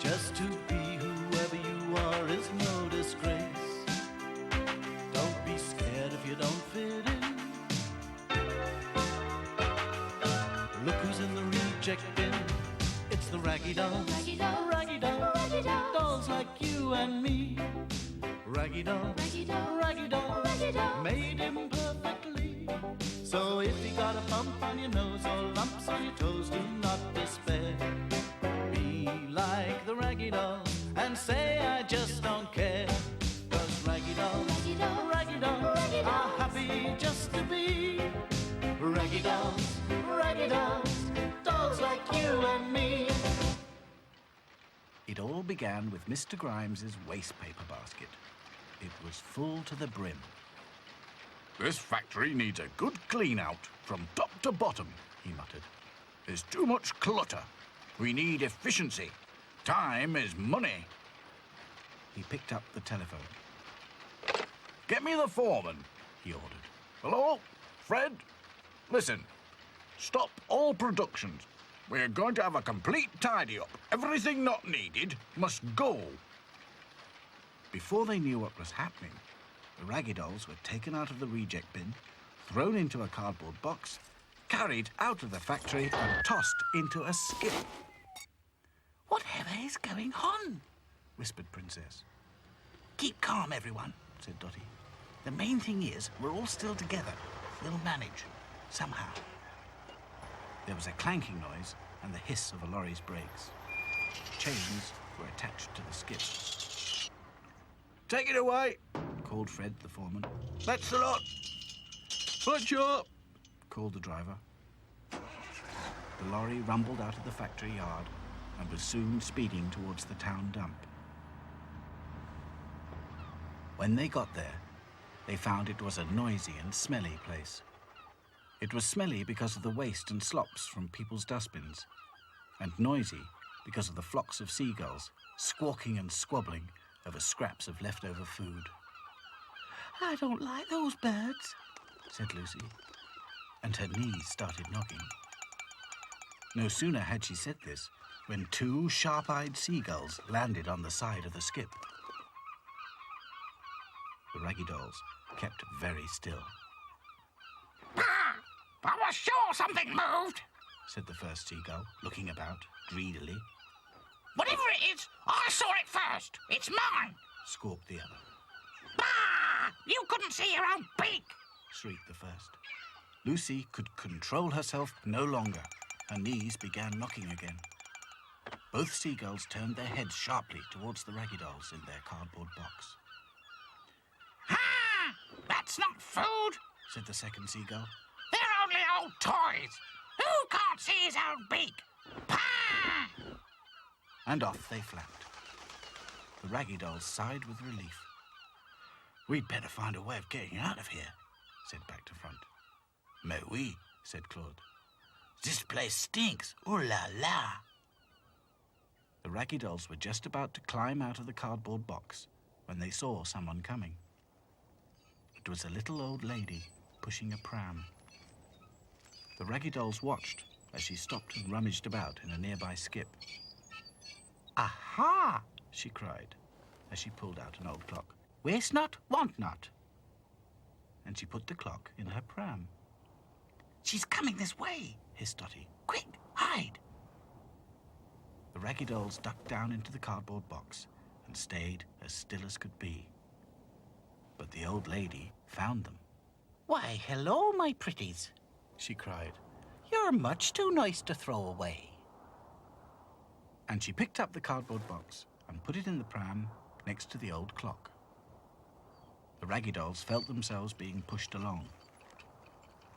Just to be whoever you are is no disgrace. Don't be scared if you don't fit in. Look who's in the reject bin. It's the Raggy Dolls. Raggy Dolls. Raggy Dolls. Raggy Dolls. Dolls like you and me. Raggy Dolls. Raggy Dolls. Raggy Dolls. Raggy Dolls. Made him perfectly. So if you got a bump on your nose or lumps on your toes, do not despair. Be like the Raggy Dolls and say I just don't care. 'Cause Raggy Dolls, Raggy Dolls. Raggy Dolls Raggy Dolls. are happy just to be Raggy Dolls, Raggy Dolls, dolls like you and me. It all began with Mr. Grimes's waste paper basket. It was full to the brim. This factory needs a good clean-out from top to bottom, he muttered. There's too much clutter. We need efficiency. Time is money. He picked up the telephone. Get me the foreman, he ordered. Hello? Fred? Listen, stop all productions. We're going to have a complete tidy-up. Everything not needed must go. Before they knew what was happening, the Raggy Dolls were taken out of the reject bin, thrown into a cardboard box, carried out of the factory and tossed into a skip. "Whatever is going on?" whispered Princess. "Keep calm, everyone," said Dotty. "The main thing is we're all still together. We'll manage, somehow." There was a clanking noise and the hiss of a lorry's brakes. Chains were attached to the skip. Take it away, Called Fred, the foreman. that's the lot. Punch up. Called the driver. The lorry rumbled out of the factory yard and was soon speeding towards the town dump. When they got there, they found it was a noisy and smelly place. It was smelly because of the waste and slops from people's dustbins, and noisy because of the flocks of seagulls squawking and squabbling over scraps of leftover food. "I don't like those birds," said Lucy, and her knees started knocking. No sooner had she said this when two sharp-eyed seagulls landed on the side of the skip. The Raggy Dolls kept very still. I was sure something moved, Said the first seagull, looking about greedily. Whatever it is, I saw it first. It's mine. Squawked the other. Bah! You couldn't see your own beak. Shrieked the first. Lucy could control herself no longer. Her knees began knocking again. Both seagulls turned their heads sharply towards the Raggy Dolls in their cardboard box. Ah! That's not food. Said the second seagull. They're only old toys. Who can't see his own beak? Bah! And off they flapped. The Raggy Dolls sighed with relief. "We'd better find a way of getting out of here," said back to front. "Mais oui," said Claude. "This place stinks. Ooh la la." The Raggy Dolls were just about to climb out of the cardboard box when they saw someone coming. It was a little old lady pushing a pram. The Raggy Dolls watched as she stopped and rummaged about in a nearby skip. "Aha!" she cried as she pulled out an old clock. "Waste not, want not." And she put the clock in her pram. "She's coming this way," hissed Dotty. "Quick, hide!" The Raggy Dolls ducked down into the cardboard box and stayed as still as could be. But the old lady found them. "Why, hello, my pretties," she cried. "You're much too nice to throw away." And she picked up the cardboard box and put it in the pram next to the old clock. The Raggy Dolls felt themselves being pushed along.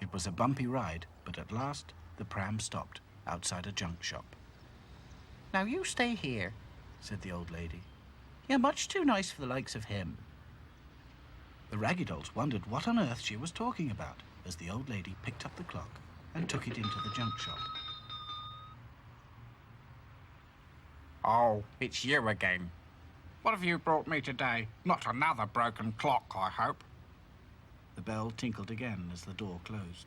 It was a bumpy ride, but at last the pram stopped outside a junk shop. "Now you stay here," said the old lady. "You're much too nice for the likes of him." The Raggy Dolls wondered what on earth she was talking about as the old lady picked up the clock and took it into the junk shop. Oh, it's you again. What have you brought me today? Not another broken clock, I hope. The bell tinkled again as the door closed.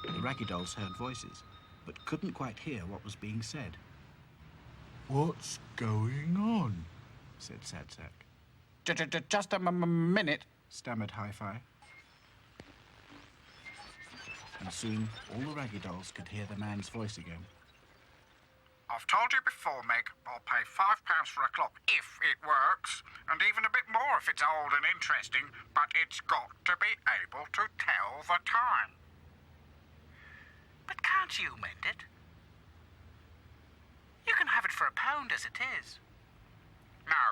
The Raggy Dolls heard voices, but couldn't quite hear what was being said. What's going on? Said Sad Sack. Just a minute, stammered Hi-Fi. And soon all the Raggy Dolls could hear the man's voice again. I've told you before, Meg, I'll pay £5 for a clock if it works, and even a bit more if it's old and interesting, but it's got to be able to tell the time. But can't you mend it? You can have it for £1 as it is. No,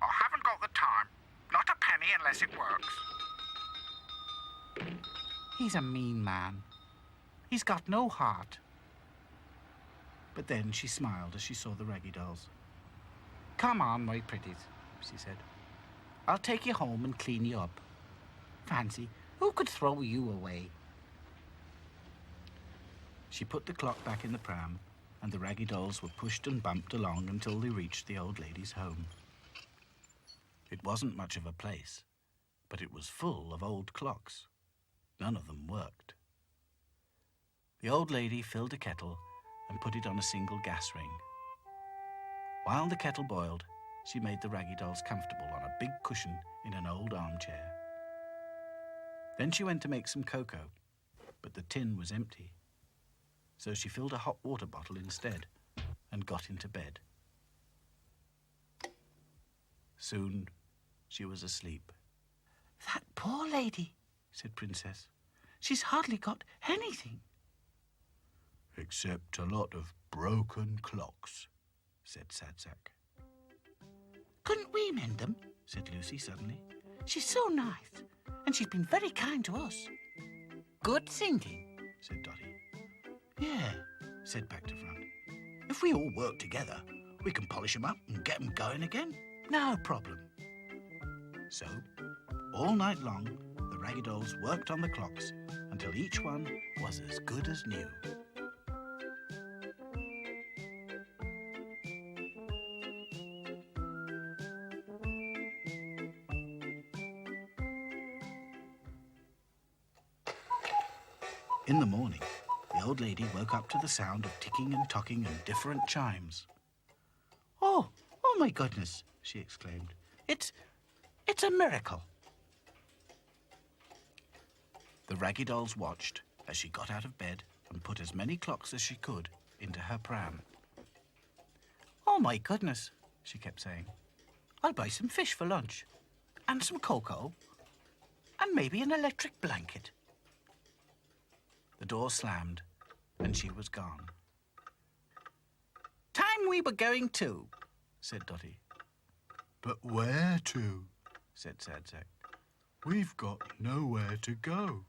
I haven't got the time. Not a penny unless it works. He's a mean man. He's got no heart. But then she smiled as she saw the Raggy Dolls. Come on, my pretties, she said. I'll take you home and clean you up. Fancy, who could throw you away? She put the clock back in the pram, and the Raggy Dolls were pushed and bumped along until they reached the old lady's home. It wasn't much of a place, but it was full of old clocks. None of them worked. The old lady filled a kettle and put it on a single gas ring. While the kettle boiled, she made the Raggy Dolls comfortable on a big cushion in an old armchair. Then she went to make some cocoa, but the tin was empty. So she filled a hot water bottle instead and got into bed. Soon she was asleep. That poor lady, said Princess. She's hardly got anything. Except a lot of broken clocks, said Sad Sack. Couldn't we mend them? Said Lucy suddenly. She's so nice, and she's been very kind to us. Good thinking, said Dotty. Yeah, said Back to Front. If we all work together, we can polish them up and get them going again. No problem. So, all night long, the Raggy Dolls worked on the clocks until each one was as good as new. In the morning, the old lady woke up to the sound of ticking and tocking and different chimes. Oh my goodness, she exclaimed. It's a miracle. The Raggy Dolls watched as she got out of bed and put as many clocks as she could into her pram. Oh my goodness, she kept saying. I'll buy some fish for lunch, and some cocoa, and maybe an electric blanket. The door slammed, and she was gone. Time we were going too, said Dotty. But where to? Said Sad Sack. We've got nowhere to go.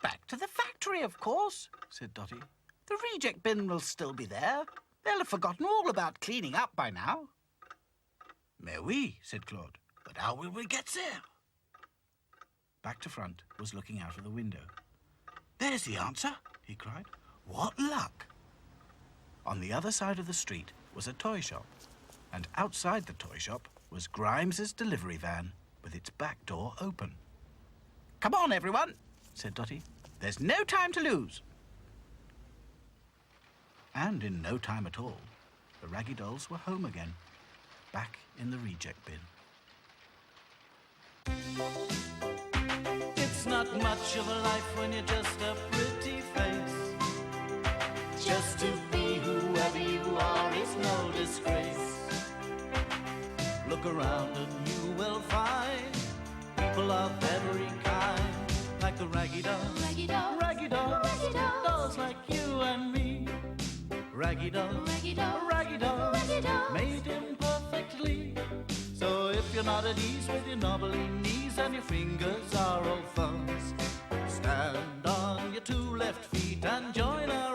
Back to the factory, of course, said Dotty. The reject bin will still be there. They'll have forgotten all about cleaning up by now. Mais oui, said Claude. But how will we get there? Back to Front was looking out of the window. There's the answer, he cried. What luck! On the other side of the street was a toy shop, and outside the toy shop was Grimes's delivery van with its back door open. Come on, everyone, said Dotty. There's no time to lose. And in no time at all, the Raggy Dolls were home again, back in the reject bin. It's not much of a life when you're just a pretty face. Just to be whoever you are is no disgrace. Look around and you will find people of every kind, like the Raggy Dolls, Raggy Dolls, Raggy Dolls, Raggy Dolls, dolls like you and me. Raggy Dolls, Raggy Dolls, Raggy Dolls, Raggy Dolls, made imperfectly. So if you're not at ease with your knobbly knees and your fingers are all thumbs, stand on your two left feet and join us.